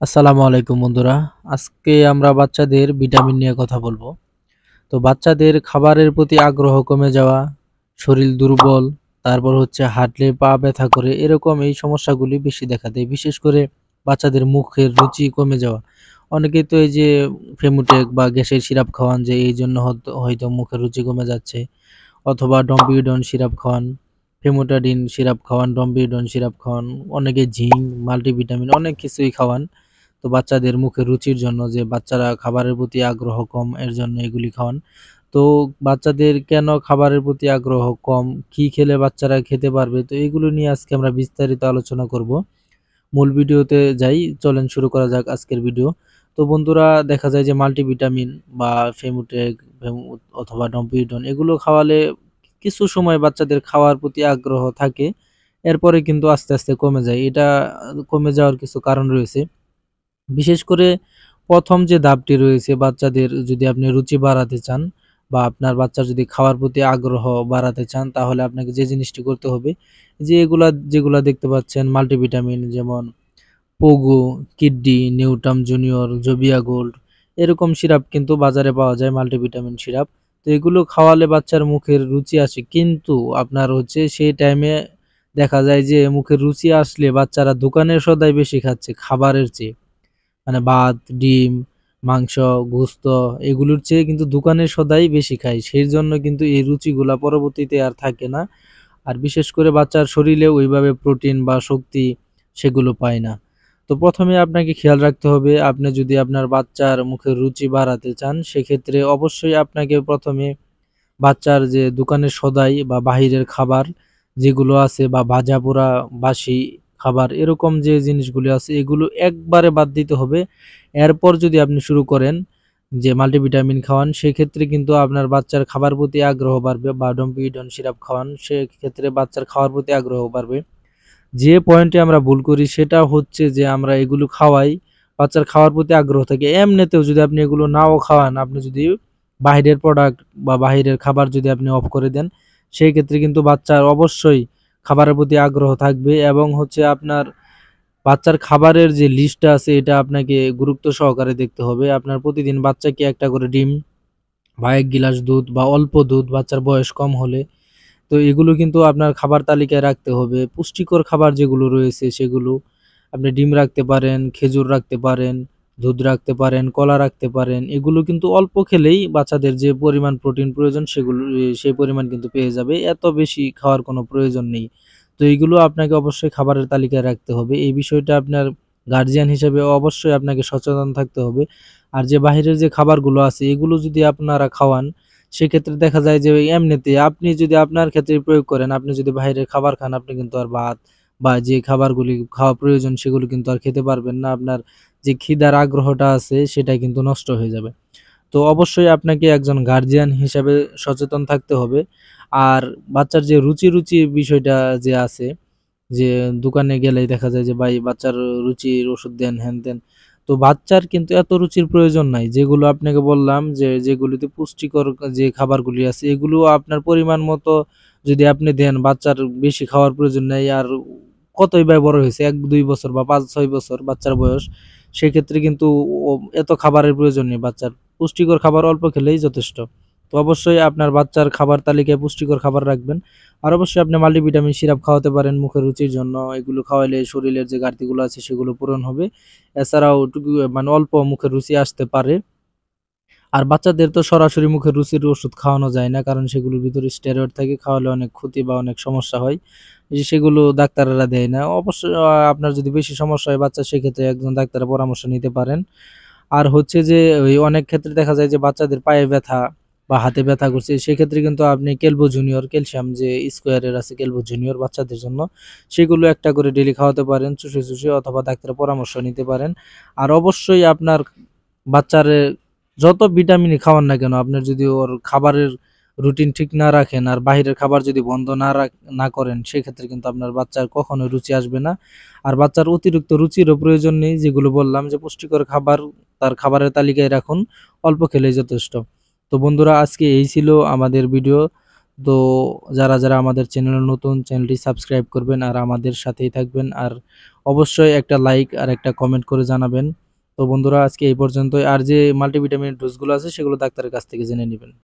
আসসালামু আলাইকুম বন্ধুরা। আজকে আমরা বাচ্চাদের ভিটামিন নিয়ে কথা বলবো। তো বাচ্চাদের খাবারের প্রতি আগ্রহ কমে যাওয়া, শরীর দুর্বল, তারপর হচ্ছে হাঁটলে পা ব্যথা করে এরকম এই সমস্যাগুলি বেশি দেখা দেয়। বিশেষ করে বাচ্চাদের মুখের রুচি কমে যাওয়া। অনেকেই তো এই যে ফেমুটেক বা গ্যাসের সিরাপ খাওয়ান যে এইজন্য হয়তো মুখের রুচি কমে যাচ্ছে। অথবা ডম্পিডন সিরাপ খাওয়ান, ফেমোটাডিন সিরাপ খাওয়ান, ডম্পিডন সিরাপ খাওয়ান, অনেকে জিঙ্ক, মাল্টিভিটামিন অনেক কিছুই খাওয়ান। তো বাচ্চাদের মুখের রুচির জন্য যে বাচ্চারা খাবারের প্রতি আগ্রহ কম এর জন্য এগুলি খাওয়ান। তো বাচ্চাদের কেন খাবারের প্রতি আগ্রহ কম, কি খেলে বাচ্চারা খেতে পারবে? তো এগুলো নিয়ে আজকে আমরা বিস্তারিত আলোচনা করব। মূল ভিডিওতে যাই, চলেন শুরু করা যাক আজকের ভিডিও। তো বন্ধুরা দেখা যায় যে মাল্টিভিটামিন বা ফেমুটেক অথবা ডম্পিডন এগুলো খাওয়ালে কিছু সময় বাচ্চাদের খাওয়ার প্রতি আগ্রহ থাকে, এরপরে কিন্তু আস্তে আস্তে কমে যায়। এটা কমে যাওয়ার কিছু কারণ রয়েছে। বিশেষ করে ১ম যে ধাপটি রয়েছে বাচ্চাদের যদি আপনি রুচি বাড়াতে চান বা আপনার বাচ্চার যদি খাওয়ার প্রতি আগ্রহ বাড়াতে চান, তাহলে আপনাকে যে জিনিসটি করতে হবে যে যেগুলা দেখতে পাচ্ছেন মাল্টিভিটামিন যেমন পোগো, কিডনি, নিউটাম জুনিয়র, জোবিয়া গোল্ড এরকম সিরাপ কিন্তু বাজারে পাওয়া যায় মাল্টিভিটামিন সিরাপ। তো এগুলো খাওয়ালে বাচ্চার মুখের রুচি আসে। কিন্তু আপনার হচ্ছে সেই টাইমে দেখা যায় যে মুখের রুচি আসলে বাচ্চারা দোকানের সদাই বেশি খাচ্ছে খাবারের চেয়ে। মানে ভাত, ডিম, মাংস, গোস্ত এগুলোর চেয়ে কিন্তু দোকানের সদাই বেশি খায়। সেইজন্য কিন্তু এই রুচিগুলা পরবর্তীতে আর থাকে না। আর বিশেষ করে বাচ্চার শরীরে ওইভাবে প্রোটিন বা শক্তি সেগুলো পায় না। তো ১ম এ আপনাকে খেয়াল রাখতে হবে, আপনি যদি আপনার বাচ্চার মুখের রুচি বাড়াতে চান, সেক্ষেত্রে অবশ্যই আপনাকে ১ম এ বাচ্চার যে দোকানের সদাই বা বাহিরের খাবার যেগুলো আছে বা ভাজাপোড়া, বাসি খাবার এরকম যে জিনিসগুলো আছে এগুলো একবারে বাদ দিতে হবে। এরপর যদি আপনি শুরু করেন যে মাল্টিভিটামিন খাওয়ান, সেক্ষেত্রে কিন্তু আপনার বাচ্চার খাবার প্রতি আগ্রহ বাড়বে বা ডম্পিডন সিরাপ খাওয়ান, সেক্ষেত্রে বাচ্চার খাওয়ার প্রতি আগ্রহ বাড়বে। যে পয়েন্টে আমরা ভুল করি সেটা হচ্ছে যে আমরা এগুলো খাওয়াই, বাচ্চার খাওয়ার প্রতি আগ্রহ থাকে। এমনিতেও যদি আপনি এগুলো নাও খাওয়ান, আপনি যদি বাহিরের প্রোডাক্ট বা বাহিরের খাবার যদি আপনি অফ করে দেন, সেই ক্ষেত্রে কিন্তু বাচ্চার অবশ্যই খাবারের প্রতি আগ্রহ থাকবে এবং হচ্ছে আপনার বাচ্চার খাবারের যে লিস্টটা আছে এটা আপনাকে গুরুত্ব সহকারে দেখতে হবে। আপনার প্রতিদিন বাচ্চাকে একটা করে ডিম বা ১ গিলাস দুধ বা অল্প দুধ বাচ্চার বয়স কম হলে, তো এগুলো কিন্তু আপনার খাবার তালিকায় রাখতে হবে। পুষ্টিকর খাবার যেগুলো রয়েছে সেগুলো আপনি ডিম রাখতে পারেন, খেজুর রাখতে পারেন, দুধ রাখতে পারেন, কলা রাখতে পারেন। এগুলো কিন্তু অল্প খেলেই বাচ্চাদের যে পরিমাণ প্রোটিন প্রয়োজন সেগুলো সেই পরিমাণ কিন্তু পেয়ে যাবে। এত বেশি খাওয়ার কোনো প্রয়োজন নেই। তো এইগুলো আপনাকে অবশ্যই খাবারের তালিকায় রাখতে হবে। এই বিষয়টা আপনার গার্ডিয়ান হিসেবে অবশ্যই আপনাকে সচেতন থাকতে হবে। আর যে বাহিরের যে খাবারগুলো আছে এগুলো যদি আপনারা খাওয়ান, সেক্ষেত্রে দেখা যায় যে এমনিতে আপনি যদি আপনার ক্ষেত্রে প্রয়োগ করেন, আপনি যদি বাহিরের খাবার খান, আপনি কিন্তু আর ভাত বা যে খাবারগুলি খাওয়া প্রয়োজন সেগুলো কিন্তু আর খেতে পারবেন না। আপনার যে খিদার আগ্রহটা আছে সেটা কিন্তু নষ্ট হয়ে যাবে। তো অবশ্যই আপনাকে একজন গার্ডিয়ান হিসাবে সচেতন থাকতে হবে। আর বাচ্চার যে রুচি বিষয়টা যে আছে, যে দোকানে গেলেই দেখা যায় যে ভাই বাচ্চার রুচির ওষুধ দেন, হ্যান-ত্যান। তো বাচ্চার কিন্তু এত রুচির প্রয়োজন নাই। যেগুলো আপনাকে বললাম যে যেগুলিতে পুষ্টিকর যে খাবারগুলি আছে এগুলো আপনার পরিমাণ মতো যদি আপনি দেন, বাচ্চার বেশি খাওয়ার প্রয়োজন নাই। আর কতই বা বড় হইছে ১-২ বছর বা ৫-৬ বছর বাচ্চার বয়স। সেক্ষেত্রে কিন্তু ও এত খাবারের প্রয়োজন নেই বাচ্চার। পুষ্টিকর খাবার অল্প খেলেই যথেষ্ট। তো অবশ্যই আপনার বাচ্চার খাবার তালিকায় পুষ্টিকর খাবার রাখবেন। আর অবশ্যই আপনি মাল্টিভিটামিন সিরাপ খাওয়াতে পারেন মুখের রুচির জন্য। এগুলো খাওয়াইলে শরীরের যে ঘাটতিগুলো আছে সেগুলো পূরণ হবে। এছাড়াও মানে অল্প মুখের রুচি আসতে পারে। আর বাচ্চাদের তো সরাসরি মুখের রুচির ওষুধ খাওয়ানো যায় না। কারণ সেগুলোর ভিতরে স্টেরয়েড থাকে। খাওয়ালে অনেক ক্ষতি বা অনেক সমস্যা হয়। সেগুলো ডাক্তারেরা দেয় না। অবশ্যই আপনার যদি বেশি সমস্যা হয় বাচ্চার, সেক্ষেত্রে একজন ডাক্তারের পরামর্শ নিতে পারেন। আর হচ্ছে যে ওই অনেক ক্ষেত্রে দেখা যায় যে বাচ্চাদের পায়ে ব্যথা বা হাতে ব্যথা করছে, সেক্ষেত্রে কিন্তু আপনি কেলভো জুনিয়র ক্যালসিয়াম যে স্কোয়ারের আছে কেলভো জুনিয়র বাচ্চাদের জন্য, সেগুলো একটা করে ডেইলি খাওয়াতে পারেন চুষে অথবা ডাক্তারের পরামর্শ নিতে পারেন। আর অবশ্যই আপনার বাচ্চারে যত ভিটামিনই খাওয়ান না কেন, আপনার যদি ওর খাবারের রুটিন ঠিক না রাখেন আর বাহিরের খাবার যদি বন্ধ না করেন, সেক্ষেত্রে কিন্তু আপনার বাচ্চার কখনোই রুচি আসবে না। আর বাচ্চার অতিরিক্ত রুচিরও প্রয়োজন নেই। যেগুলো বললাম যে পুষ্টিকর খাবার তার খাবারের তালিকায় রাখুন, অল্প খেলেই যথেষ্ট। তো বন্ধুরা আজকে এই ছিল আমাদের ভিডিও। তো যারা আমাদের চ্যানেলে নতুন, চ্যানেলটি সাবস্ক্রাইব করবেন আর আমাদের সাথেই থাকবেন। আর অবশ্যই একটা লাইক আর একটা কমেন্ট করে জানাবেন। তো বন্ধুরা আজকে এই পর্যন্তই। আর যে মাল্টিভিটামিন ডোজগুলো আছে সেগুলো ডাক্তারের কাছ থেকে জেনে নিবেন।